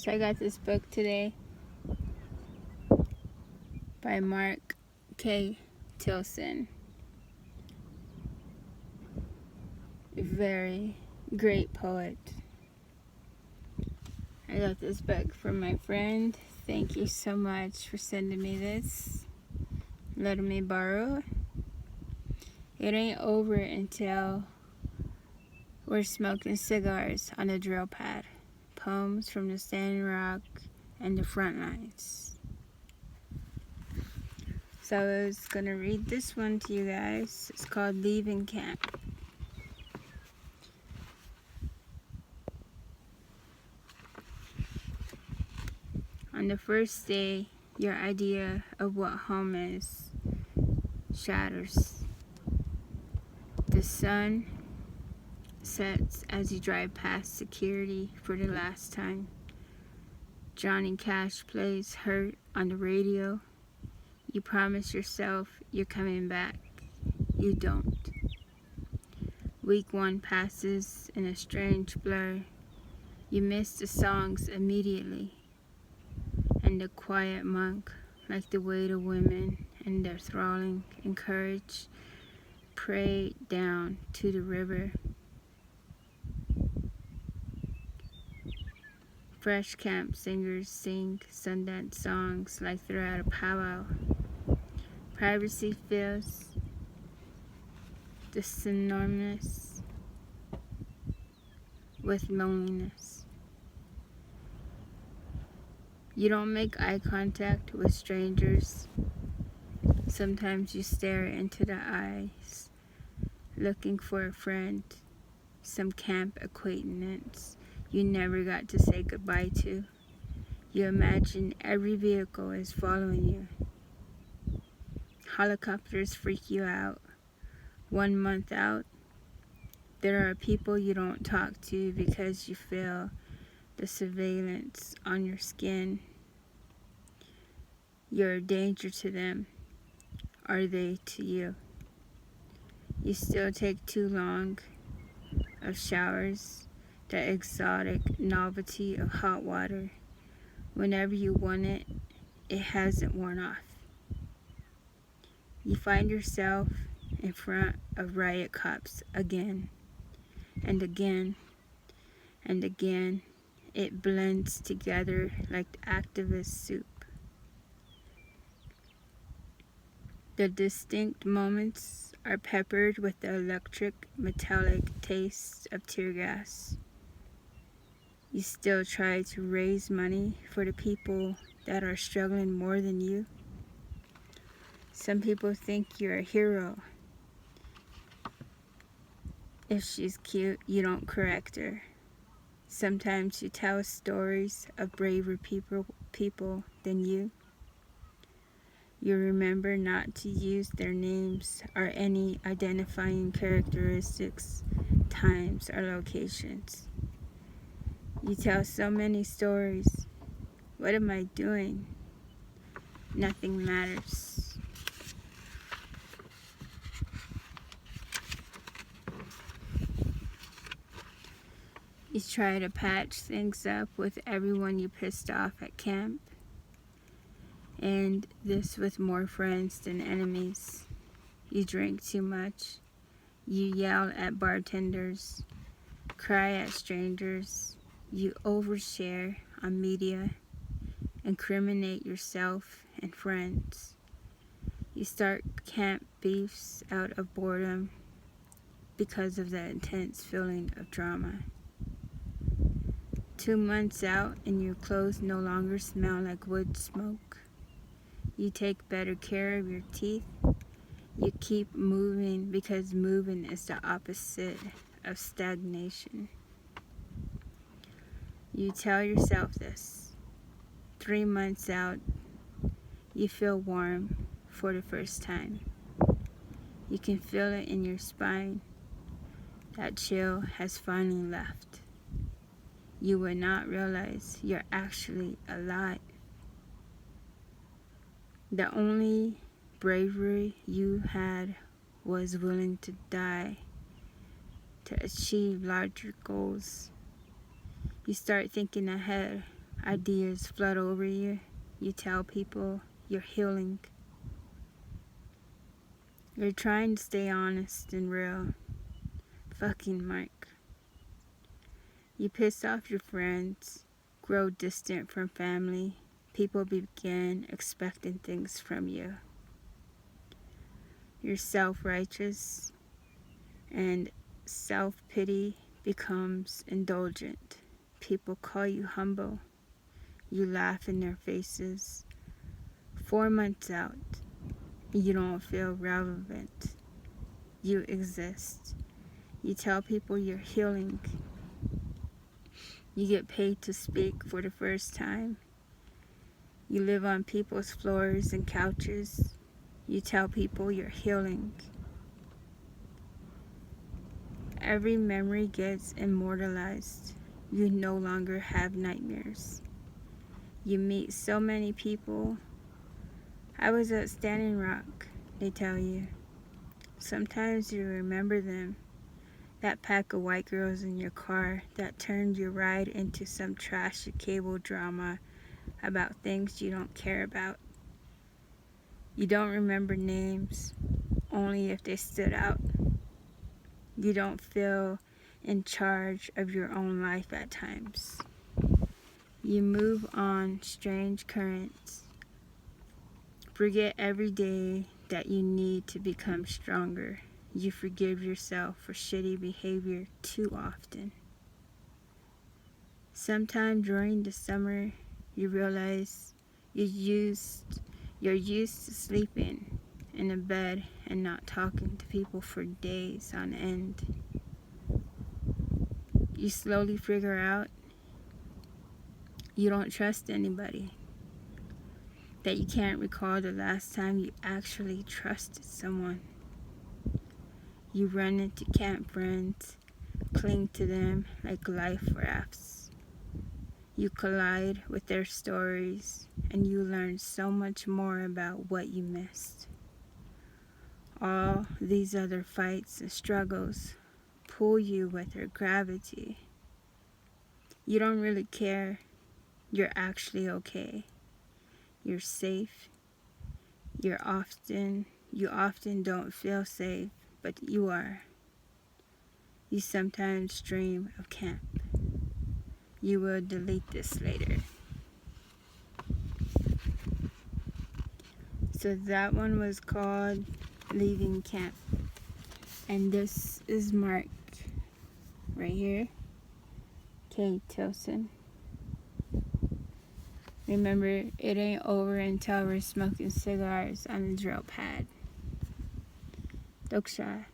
So I got this book today by Mark K. Tilsen. Very great poet. I got this book from my friend. Thank you so much for sending me this, letting me borrow. It ain't over until we're smoking cigars on a drill pad. Poems from the Standing Rock and the front lines. So I was going to read this one to you guys. It's called Leaving Camp. On the first day, your idea of what home is shatters. The sun sets as you drive past security for the last time. Johnny Cash plays Hurt on the radio. You promise yourself you're coming back. You don't. Week 1 passes in a strange blur. You miss the songs immediately. And the quiet monk, like the weight of women and their thralling and courage, prayed down to the river. Fresh camp singers sing Sundance songs like they're at a powwow. Privacy fills the synonymous with loneliness. You don't make eye contact with strangers. Sometimes you stare into the eyes, looking for a friend, some camp acquaintance you never got to say goodbye to. You imagine every vehicle is following you. Helicopters freak you out. 1 month out, there are people you don't talk to because you feel the surveillance on your skin. You're a danger to them. Are they to you? You still take too long of showers, the exotic novelty of hot water. Whenever you want it, it hasn't worn off. You find yourself in front of riot cops again and again and again. It blends together like activist soup. The distinct moments are peppered with the electric, metallic taste of tear gas. You still try to raise money for the people that are struggling more than you. Some people think you're a hero. If she's cute, you don't correct her. Sometimes you tell stories of braver people than you. You remember not to use their names or any identifying characteristics, times, or locations. You tell so many stories. What am I doing? Nothing matters. You try to patch things up with everyone you pissed off at camp. And this with more friends than enemies. You drink too much. You yell at bartenders. Cry at strangers. You overshare on media. Incriminate yourself and friends. You start camp beefs out of boredom because of the intense feeling of drama. 2 months out and your clothes no longer smell like wood smoke. You take better care of your teeth. You keep moving because moving is the opposite of stagnation. You tell yourself this. 3 months out, you feel warm for the first time. You can feel it in your spine. That chill has finally left. You would not realize you're actually alive. The only bravery you had was willing to die to achieve larger goals. You start thinking ahead. ideas flood over you, you tell people you're healing. You're trying to stay honest and real. Fucking Mark. You piss off your friends, grow distant from family. People begin expecting things from you. You're self-righteous, and self-pity becomes indulgent. People call you humble. You laugh in their faces. 4 months out, you don't feel relevant. You exist. You tell people you're healing. You get paid to speak for the first time. You live on people's floors and couches. You tell people you're healing. Every memory gets immortalized. You no longer have nightmares. You meet so many people. I was at Standing Rock, they tell you. Sometimes you remember them. That pack of white girls in your car that turned your ride into some trashy cable drama about things you don't care about. You don't remember names, only if they stood out. You don't feel in charge of your own life at times. You move on strange currents. Forget every day that you need to become stronger. You forgive yourself for shitty behavior too often. Sometime during the summer, you realize you're used to sleeping in a bed and not talking to people for days on end. You slowly figure out you don't trust anybody. That you can't recall the last time you actually trusted someone. You run into camp friends, cling to them like life rafts. You collide with their stories, and you learn so much more about what you missed. All these other fights and struggles pull you with their gravity. You don't really care. You're actually okay. You're safe. You often don't feel safe, but you are. You sometimes dream of camp. You will delete this later. So that one was called Leaving Camp. And this is marked right here. K. Tilsen. Remember, it ain't over until we're smoking cigars on the drill pad. Doksha.